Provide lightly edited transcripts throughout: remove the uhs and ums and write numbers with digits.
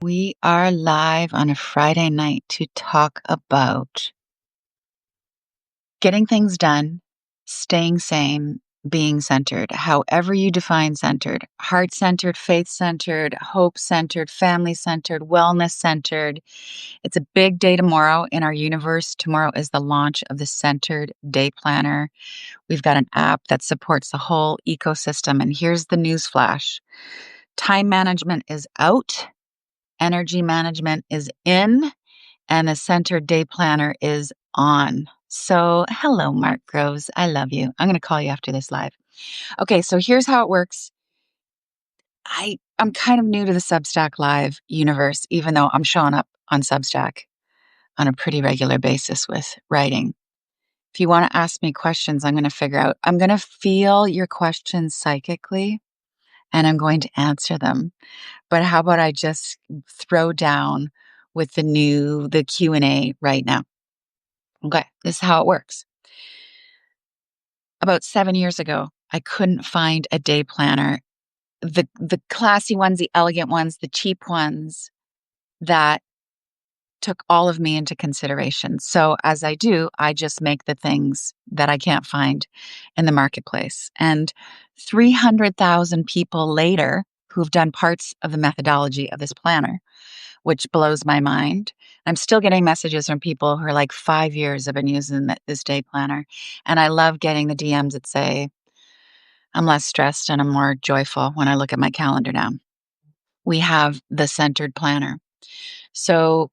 We are live on a Friday night to talk about getting things done, staying sane, being centered, however you define centered, heart centered, faith centered, hope centered, family centered, wellness centered. It's a big day tomorrow in our universe. Tomorrow is the launch of the Centered Day Planner. We've got an app that supports the whole ecosystem. And here's the news flash: time management is out. Energy management is in, and the Centered Day Planner is on. So, hello, Mark Groves. I love you. I'm going to call you after this live. Okay, so here's how it works. I'm kind of new to the Substack Live universe, even though I'm showing up on Substack on a pretty regular basis with writing. If you want to ask me questions, I'm going to feel your questions psychically, and I'm going to answer them. But how about I just throw down with the Q&A right now? Okay, this is how it works. About 7 years ago, I couldn't find a day planner, the classy ones, the elegant ones, the cheap ones that took all of me into consideration. So as I do, I just make the things that I can't find in the marketplace. And 300,000 people later who've done parts of the methodology of this planner, which blows my mind. I'm still getting messages from people who are like, 5 years I've been using this day planner. And I love getting the DMs that say, I'm less stressed and I'm more joyful when I look at my calendar now. We have the Centered Planner. So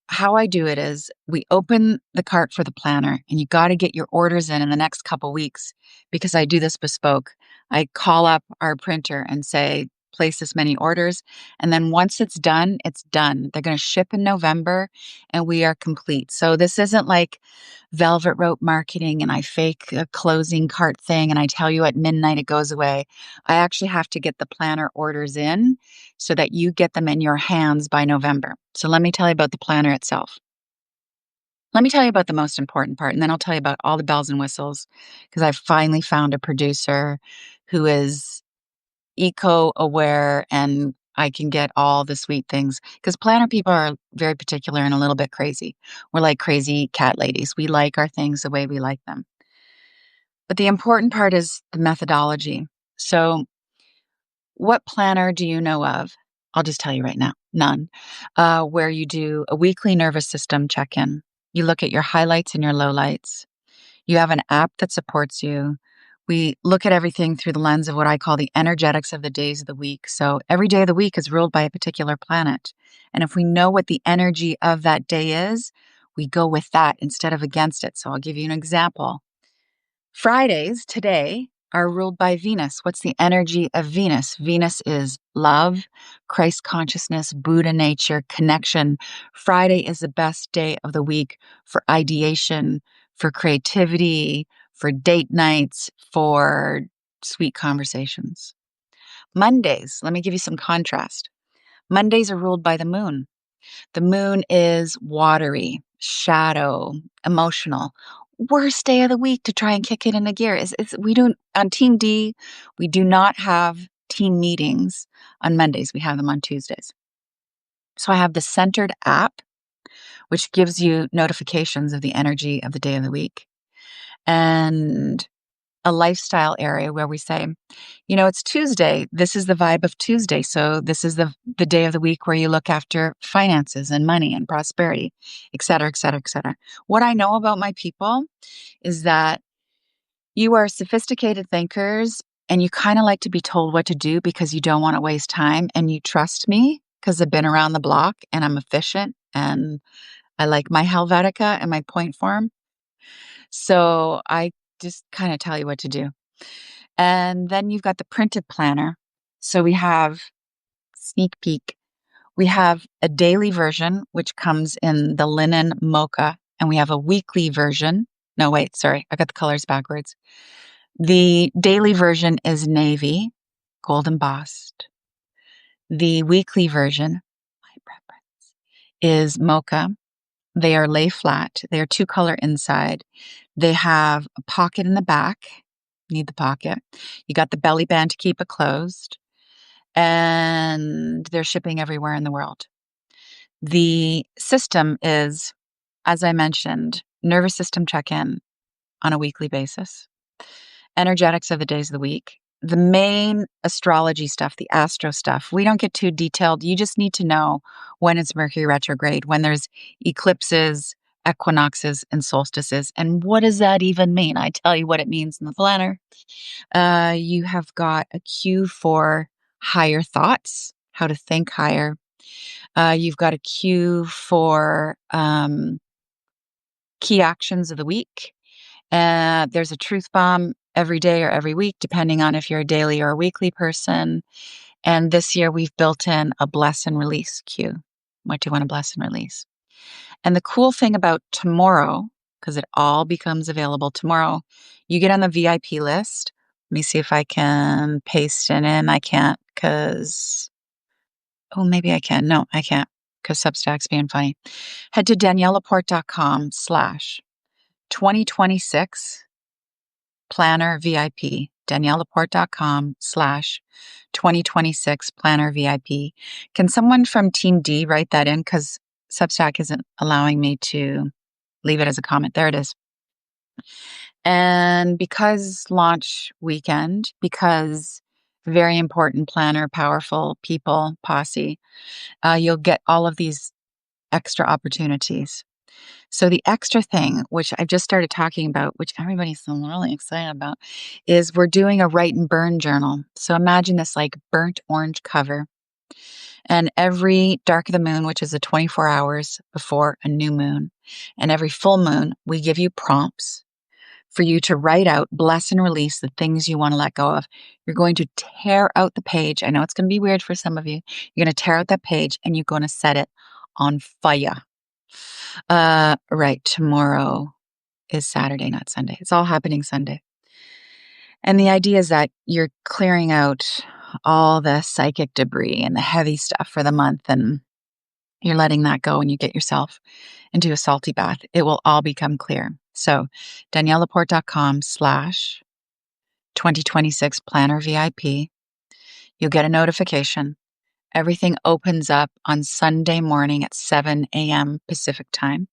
how I do it is we open the cart for the planner, and you got to get your orders in the next couple weeks, because I do this bespoke. I call up our printer and say, place this many orders. And then once it's done, it's done. They're going to ship in November and we are complete. So this isn't like velvet rope marketing and I fake a closing cart thing and I tell you at midnight it goes away. I actually have to get the planner orders in so that you get them in your hands by November. So let me tell you about the planner itself. Let me tell you about the most important part, and then I'll tell you about all the bells and whistles, because I finally found a producer who is eco aware and I can get all the sweet things, because planner people are very particular and a little bit crazy. We're like crazy cat ladies. We like our things the way we like them. But the important part is the methodology. So, what planner do you know of? I'll just tell you right now, none. Where you do a weekly nervous system check in. You look at your highlights and your lowlights. You have an app that supports you. We look at everything through the lens of what I call the energetics of the days of the week. So every day of the week is ruled by a particular planet. And if we know what the energy of that day is, we go with that instead of against it. So I'll give you an example. Fridays today are ruled by Venus. What's the energy of Venus? Venus is love, Christ consciousness, Buddha nature, connection. Friday is the best day of the week for ideation, for creativity, for date nights, for sweet conversations. Mondays, let me give you some contrast. Mondays are ruled by the moon. The moon is watery, shadow, emotional. Worst day of the week to try and kick it into gear. We don't, on Team D, we do not have team meetings on Mondays. We have them on Tuesdays. So I have the Centered app, which gives you notifications of the energy of the day of the week, and a lifestyle area where we say, it's Tuesday. This is the vibe of Tuesday. So this is the day of the week where you look after finances and money and prosperity, et cetera, et cetera, et cetera. What I know about my people is that you are sophisticated thinkers and you kind of like to be told what to do because you don't want to waste time, and you trust me because I've been around the block and I'm efficient and I like my Helvetica and my point form. So I just kind of tell you what to do. And then you've got the printed planner. So we have, sneak peek, we have a daily version, which comes in the linen mocha, and we have a weekly version. No, wait, sorry, I got the colors backwards. The daily version is navy, gold embossed. The weekly version, my preference, is mocha. They are lay flat. They are 2-color inside. They have a pocket in the back. Need the pocket. You got the belly band to keep it closed. And they're shipping everywhere in the world. The system is, as I mentioned, nervous system check-in on a weekly basis, energetics of the days of the week, the main astrology stuff, the astro stuff. We don't get too detailed. You just need to know when it's Mercury retrograde, when there's eclipses, equinoxes, and solstices. And what does that even mean? I tell you what it means in the planner. You have got a cue for higher thoughts, how to think higher. You've got a cue for key actions of the week. There's a truth bomb every day or every week, depending on if you're a daily or a weekly person. And this year we've built in a bless and release cue. What do you want to bless and release? And the cool thing about tomorrow, because it all becomes available tomorrow, you get on the VIP list. Let me see if I can paste it in. I can't because, oh, maybe I can. No, I can't because Substack's being funny. Head to DanielleLaPorte.com/2026 Planner VIP, DanielleLaPorte.com/2026 Planner VIP. Can someone from Team D write that in? Because Substack isn't allowing me to leave it as a comment. There it is. And because launch weekend, because very important planner, powerful people, posse, you'll get all of these extra opportunities. So the extra thing, which I've just started talking about, which everybody's so really excited about, is we're doing a write and burn journal. So imagine this like burnt orange cover. And every dark of the moon, which is the 24 hours before a new moon, and every full moon, we give you prompts for you to write out, bless and release the things you want to let go of. You're going to tear out the page. I know it's going to be weird for some of you. You're going to tear out that page and you're going to set it on fire. Right. Tomorrow is Saturday, not Sunday. It's all happening Sunday. And the idea is that you're clearing out all the psychic debris and the heavy stuff for the month, and you're letting that go, and you get yourself into a salty bath. It will all become clear. So DanielleLaPorte.com/2026 Planner VIP. You'll get a notification. Everything opens up on Sunday morning at 7 a.m. Pacific time.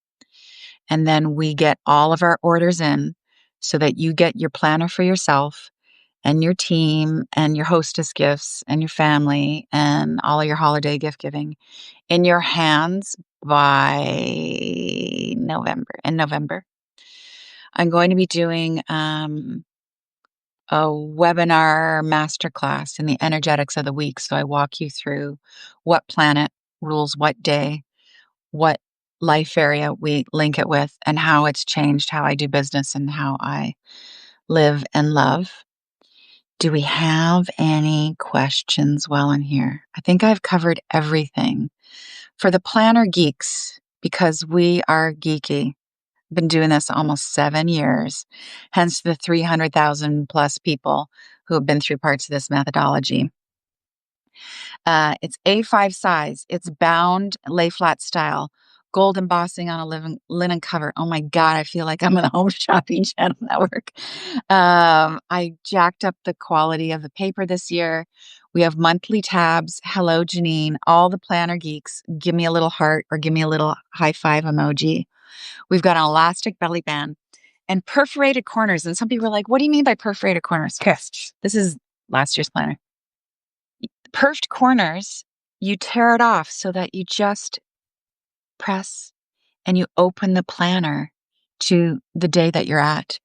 And then we get all of our orders in so that you get your planner for yourself and your team and your hostess gifts and your family and all of your holiday gift giving in your hands by November. In November, I'm going to be doing a webinar masterclass in the energetics of the week. So I walk you through what planet rules what day, what life area we link it with, and how it's changed how I do business and how I live and love. Do we have any questions while I'm here? I think I've covered everything. For the planner geeks, because we are geeky, I've been doing this almost 7 years, hence the 300,000 plus people who have been through parts of this methodology. It's A5 size. It's bound, lay flat style, gold embossing on a linen cover. Oh my God, I feel like I'm in the Home Shopping Channel Network. I jacked up the quality of the paper this year. We have monthly tabs. Hello, Janine. All the planner geeks, give me a little heart or give me a little high five emoji. We've got an elastic belly band and perforated corners. And some people are like, what do you mean by perforated corners? This is last year's planner. Perfed corners, you tear it off so that you just press and you open the planner to the day that you're at.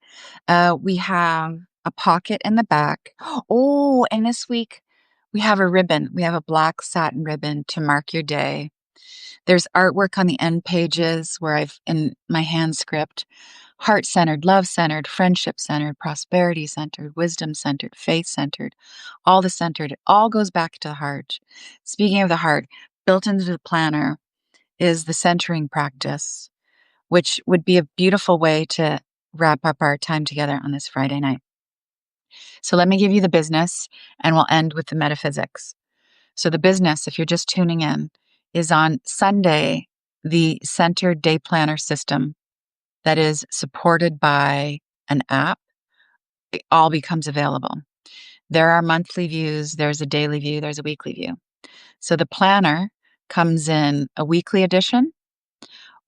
We have a pocket in the back. Oh, and this week we have a ribbon. We have a black satin ribbon to mark your day. There's artwork on the end pages where I've, in my hand script, heart-centered, love-centered, friendship-centered, prosperity-centered, wisdom-centered, faith-centered, all the centered. It all goes back to the heart. Speaking of the heart, built into the planner is the centering practice, which would be a beautiful way to wrap up our time together on this Friday night. So let me give you the business and we'll end with the metaphysics. So the business, if you're just tuning in, is on Sunday, the centered day planner system that is supported by an app. It all becomes available. There are monthly views, there's a daily view, there's a weekly view. So the planner comes in a weekly edition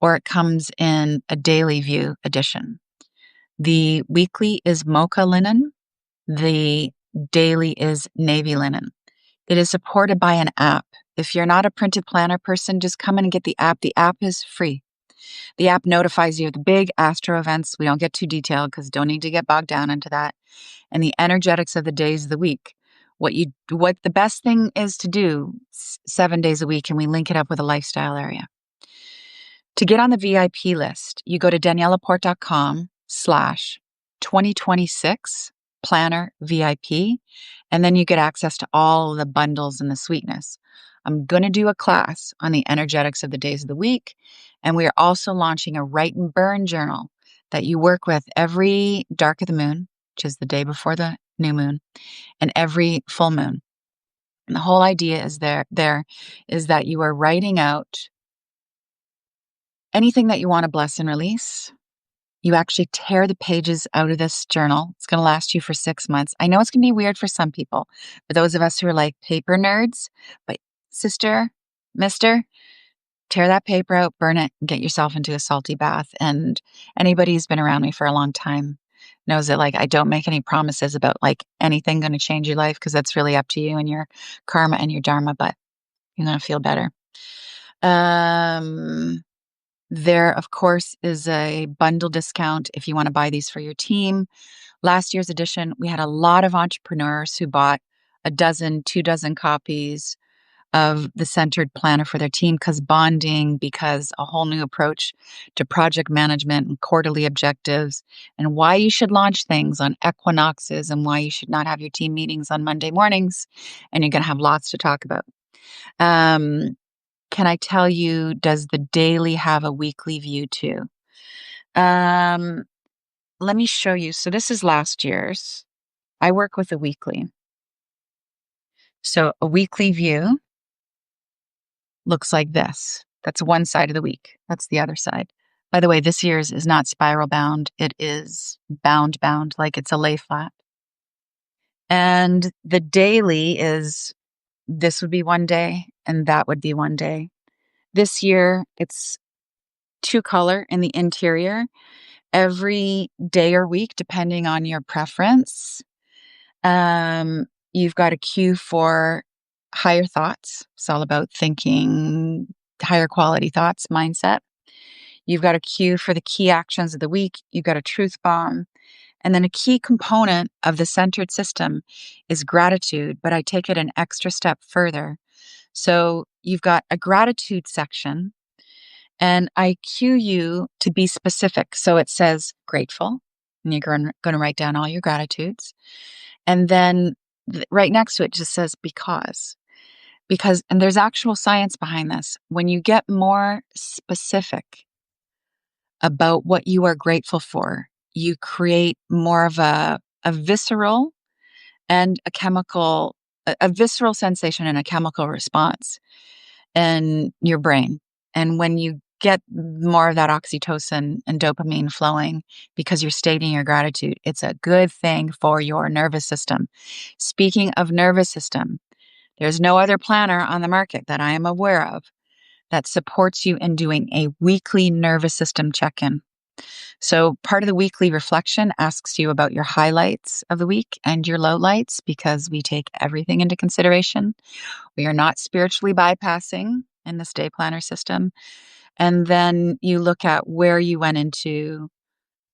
or it comes in a daily view edition. The weekly is mocha linen. The daily is navy linen. It is supported by an app. If you're not a printed planner person, just come in and get the app. The app is free. The app notifies you of the big astro events. We don't get too detailed because don't need to get bogged down into that. And the energetics of the days of the week. What the best thing is to do 7 days a week, and we link it up with a lifestyle area. To get on the VIP list, you go to daniellelaporte.com/2026 planner VIP, and then you get access to all the bundles and the sweetness. I'm going to do a class on the energetics of the days of the week, and we are also launching a write and burn journal that you work with every dark of the moon, which is the day before the new moon, and every full moon. And the whole idea is there is that you are writing out anything that you want to bless and release. You actually tear the pages out of this journal. It's going to last you for 6 months. I know it's going to be weird for some people, for those of us who are like paper nerds, but sister, mister, tear that paper out, burn it, and get yourself into a salty bath. And anybody who's been around me for a long time knows that like I don't make any promises about like anything going to change your life because that's really up to you and your karma and your dharma, but you're going to feel better. There, of course, is a bundle discount if you want to buy these for your team. Last year's edition, we had a lot of entrepreneurs who bought a dozen, 2 dozen copies of the Centered Planner for their team because a whole new approach to project management and quarterly objectives, and why you should launch things on equinoxes and why you should not have your team meetings on Monday mornings. And you're going to have lots to talk about. Can I tell you, does the daily have a weekly view too? Let me show you. So this is last year's. I work with a weekly. So a weekly view looks like this. That's one side of the week. That's the other side. By the way, this year's is not spiral bound. It is bound, like it's a lay flat. And the daily is, this would be one day and that would be one day. This year, it's 2-color in the interior. Every day or week, depending on your preference, you've got a cue for higher thoughts. It's all about thinking higher quality thoughts, mindset. You've got a cue for the key actions of the week. You've got a truth bomb. And then a key component of the centered system is gratitude, but I take it an extra step further. So you've got a gratitude section, and I cue you to be specific. So it says grateful, and you're going to write down all your gratitudes. And then right next to it just says because, and there's actual science behind this. When you get more specific about what you are grateful for, you create more of a visceral and a visceral sensation and a chemical response in your brain. And when you get more of that oxytocin and dopamine flowing because you're stating your gratitude, it's a good thing for your nervous system. Speaking of nervous system, there's no other planner on the market that I am aware of that supports you in doing a weekly nervous system check-in. So part of the weekly reflection asks you about your highlights of the week and your lowlights because we take everything into consideration. We are not spiritually bypassing in this day planner system. And then you look at where you went into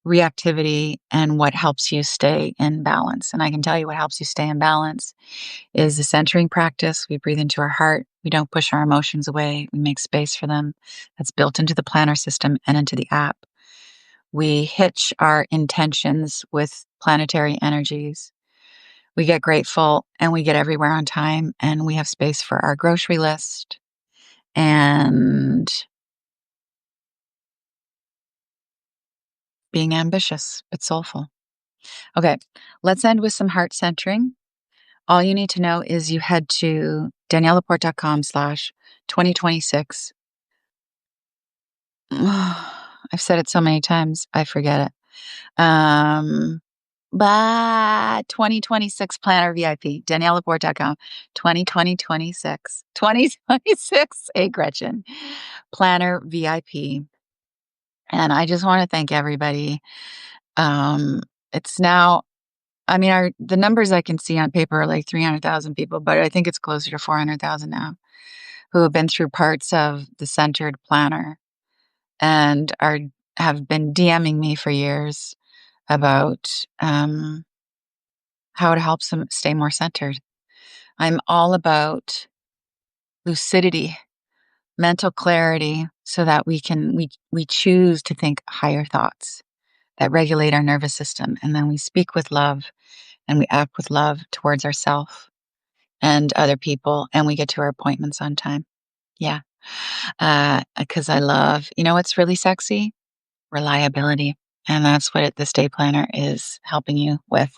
reactivity and what helps you stay in balance. And I can tell you what helps you stay in balance is the centering practice. We breathe into our heart. We don't push our emotions away. We make space for them. That's built into the planner system and into the app. We hitch our intentions with planetary energies. We get grateful and we get everywhere on time, and we have space for our grocery list and being ambitious but soulful. Okay, let's end with some heart centering. All you need to know is you head to daniellelaporte.com/2026. I've said it so many times, I forget it. But 2026 Planner VIP, DanielleLaPorte.com. 2026. Hey, Gretchen. Planner VIP. And I just want to thank everybody. Um, it's now, I mean, the numbers I can see on paper are like 300,000 people, but I think it's closer to 400,000 now who have been through parts of the Centered Planner and have been DMing me for years about how it helps them stay more centered. I'm all about lucidity, mental clarity, so that we choose to think higher thoughts that regulate our nervous system, and then we speak with love and we act with love towards ourselves and other people, and we get to our appointments on time. Yeah, because I love, you know, what's really sexy? Reliability, and that's what this day planner is helping you with.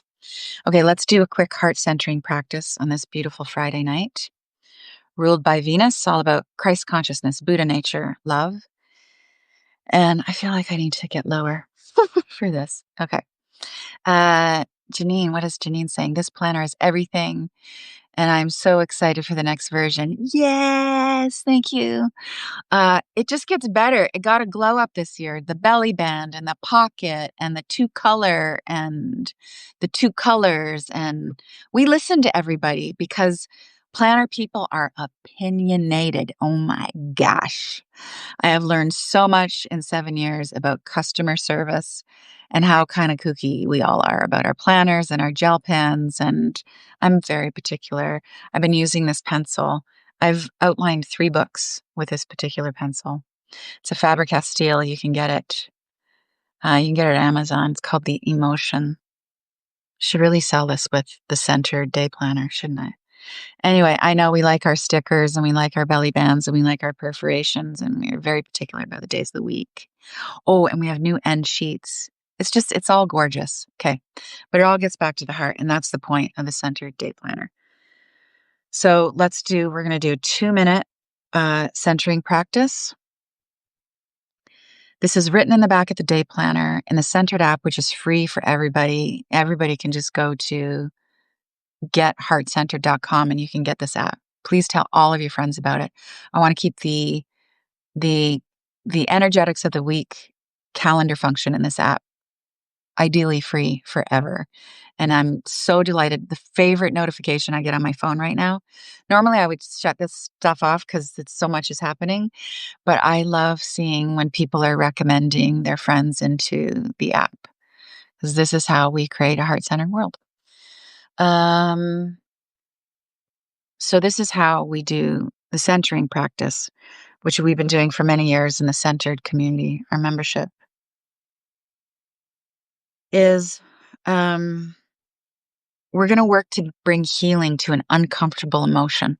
Okay, let's do a quick heart centering practice on this beautiful Friday night. Ruled by Venus, all about Christ consciousness, Buddha nature, love. And I feel like I need to get lower for this. Okay. Janine, what is Janine saying? This planner is everything. And I'm so excited for the next version. Yes, thank you. It just gets better. It got a glow up this year. The belly band and the pocket and the two colors. And we listen to everybody because planner people are opinionated. Oh my gosh. I have learned so much in 7 years about customer service and how kind of kooky we all are about our planners and our gel pens. And I'm very particular. I've been using this pencil. I've outlined 3 books with this particular pencil. It's a Faber-Castell. You can get it. You can get it at Amazon. It's called the Emotion. Should really sell this with the Centered Day Planner, shouldn't I? Anyway, I know we like our stickers and we like our belly bands and we like our perforations and we're very particular about the days of the week. Oh, and we have new end sheets. It's all gorgeous. Okay. But it all gets back to the heart. And that's the point of the Centered Day Planner. So we're going to do a 2-minute centering practice. This is written in the back of the day planner in the Centered app, which is free for everybody. Everybody can just go to getheartcentered.com and you can get this app. Please tell all of your friends about it. I want to keep the energetics of the week calendar function in this app ideally free forever. And I'm so delighted. The favorite notification I get on my phone right now. Normally I would shut this stuff off because it's so much is happening, but I love seeing when people are recommending their friends into the app because this is how we create a heart-centered world. So this is how we do the centering practice, which we've been doing for many years in the Centered community. Our membership is we're going to work to bring healing to an uncomfortable emotion.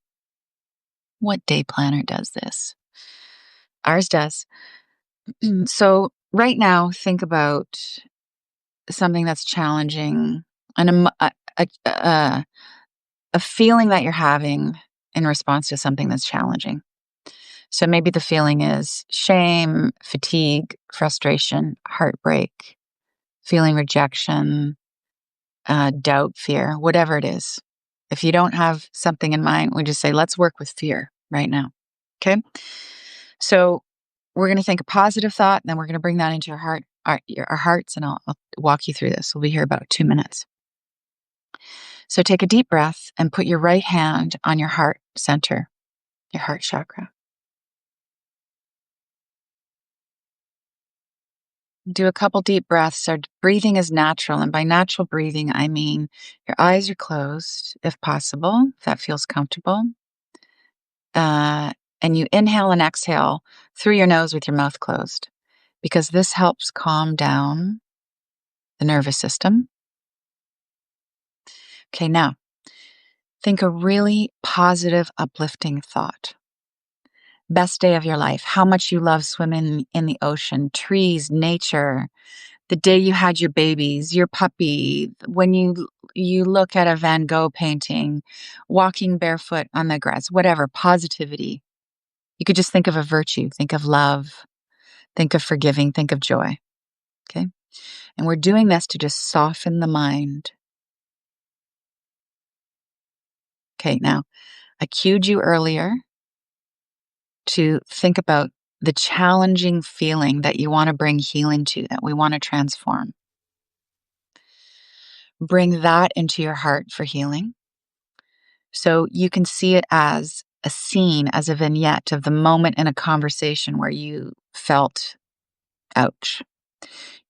What day planner does this? Ours does. So right now, think about something that's challenging, a feeling that you're having in response to something that's challenging. So maybe the feeling is shame, fatigue, frustration, heartbreak, feeling rejection, doubt, fear, whatever it is. If you don't have something in mind, we just say, let's work with fear right now. Okay. So we're going to think a positive thought, and then we're going to bring that into our hearts, and I'll walk you through this. We'll be here about 2 minutes. So take a deep breath and put your right hand on your heart center, your heart chakra. Do a couple deep breaths. Our breathing is natural. And by natural breathing, I mean your eyes are closed, if possible, if that feels comfortable. And you inhale and exhale through your nose with your mouth closed, because this helps calm down the nervous system. Okay, now think a really positive, uplifting thought. Best day of your life, how much you love swimming in the ocean, trees, nature, the day you had your babies, your puppy, when you look at a Van Gogh painting, walking barefoot on the grass, whatever, positivity. You could just think of a virtue, think of love, think of forgiving, think of joy. Okay. And we're doing this to just soften the mind. Okay, now I cued you earlier to think about the challenging feeling that you want to bring healing to, that we want to transform. Bring that into your heart for healing. So you can see it as a scene, as a vignette of the moment in a conversation where you felt ouch.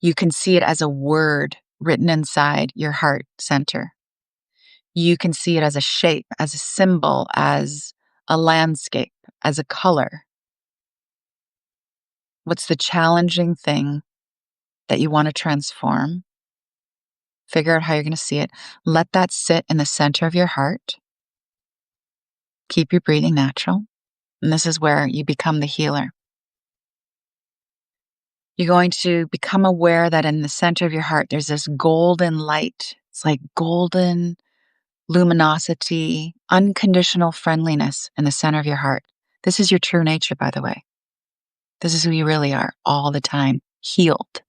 You can see it as a word written inside your heart center. You can see it as a shape, as a symbol, as a landscape, as a color. What's the challenging thing that you want to transform? Figure out how you're going to see it. Let that sit in the center of your heart. Keep your breathing natural. And this is where you become the healer. You're going to become aware that in the center of your heart, there's this golden light. It's like golden luminosity, unconditional friendliness in the center of your heart. This is your true nature, by the way. This is who you really are all the time, healed.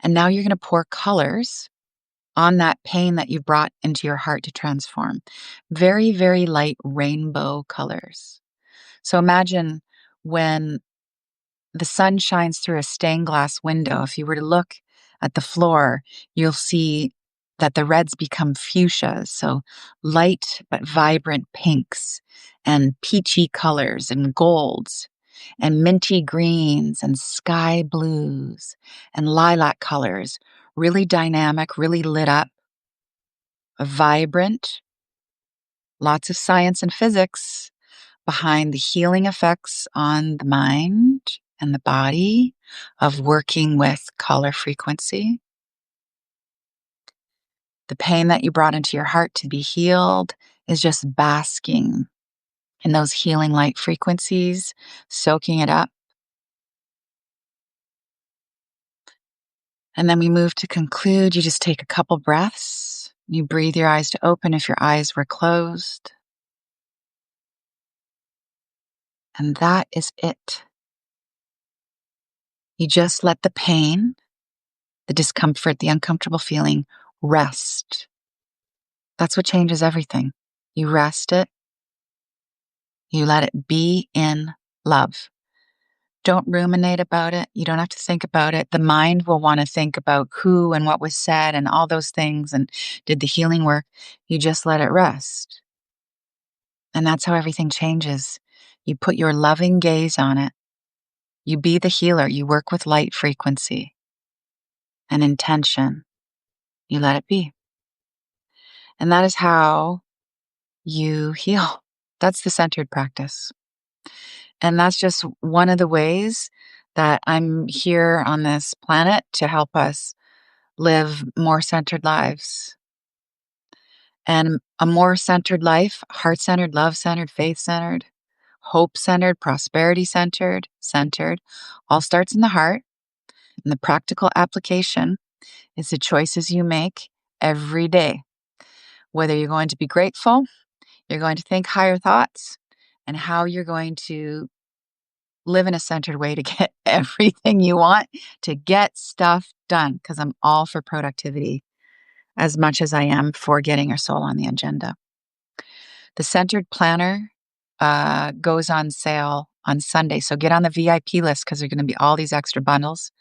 And now you're going to pour colors on that pain that you brought into your heart to transform. Very, very light rainbow colors. So imagine when the sun shines through a stained glass window. If you were to look at the floor, you'll see that the reds become fuchsias, so light but vibrant pinks and peachy colors and golds and minty greens and sky blues and lilac colors, really dynamic, really lit up, vibrant, lots of science and physics behind the healing effects on the mind and the body of working with color frequency. The pain that you brought into your heart to be healed is just basking in those healing light frequencies, soaking it up. And then we move to conclude. You just take a couple breaths. You breathe your eyes to open if your eyes were closed. And that is it. You just let the pain, the discomfort, the uncomfortable feeling rest. That's what changes everything. You rest it. You let it be in love. Don't ruminate about it. You don't have to think about it. The mind will want to think about who and what was said and all those things and did the healing work. You just let it rest. And that's how everything changes. You put your loving gaze on it. You be the healer. You work with light frequency and intention. You let it be. And that is how you heal. That's the centered practice. And that's just one of the ways that I'm here on this planet to help us live more centered lives. And a more centered life, heart centered, love centered, faith centered, hope centered, prosperity centered, all starts in the heart. And the practical application is the choices you make every day. Whether you're going to be grateful, you're going to think higher thoughts, and how you're going to live in a centered way to get everything you want, to get stuff done, because I'm all for productivity as much as I am for getting your soul on the agenda. The Centered Planner goes on sale on Sunday, so get on the VIP list because there's going to be all these extra bundles.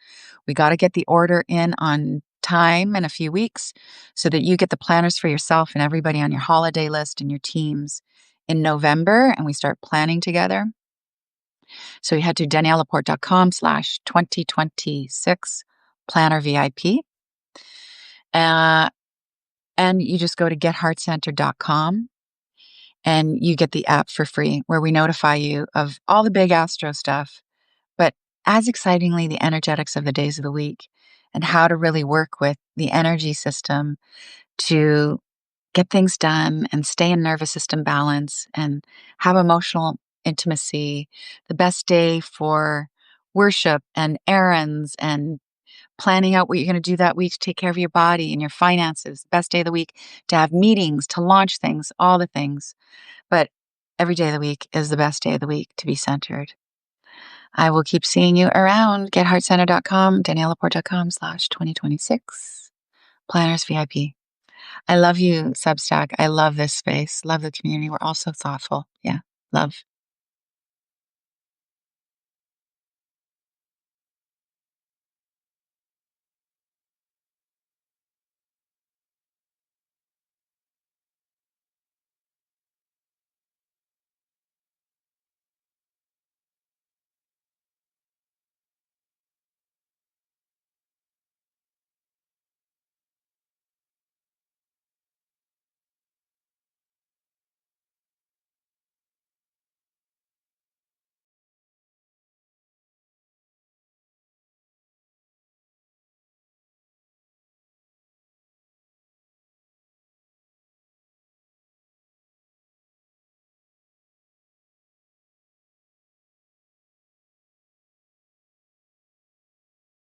We got to get the order in on time in a few weeks so that you get the planners for yourself and everybody on your holiday list and your teams in November, and we start planning together. So you head to daniellelaporte.com/2026 planner VIP. And you just go to getheartcenter.com and you get the app for free where we notify you of all the big astro stuff, but as excitingly, the energetics of the days of the week and how to really work with the energy system to get things done and stay in nervous system balance and have emotional intimacy, the best day for worship and errands and planning out what you're going to do that week to take care of your body and your finances, the best day of the week to have meetings, to launch things, all the things. But every day of the week is the best day of the week to be centered. I will keep seeing you around. GetHeartCenter.com, DanielleLaPorte.com/2026. Planners VIP. I love you, Substack. I love this space. Love the community. We're all so thoughtful. Yeah. Love.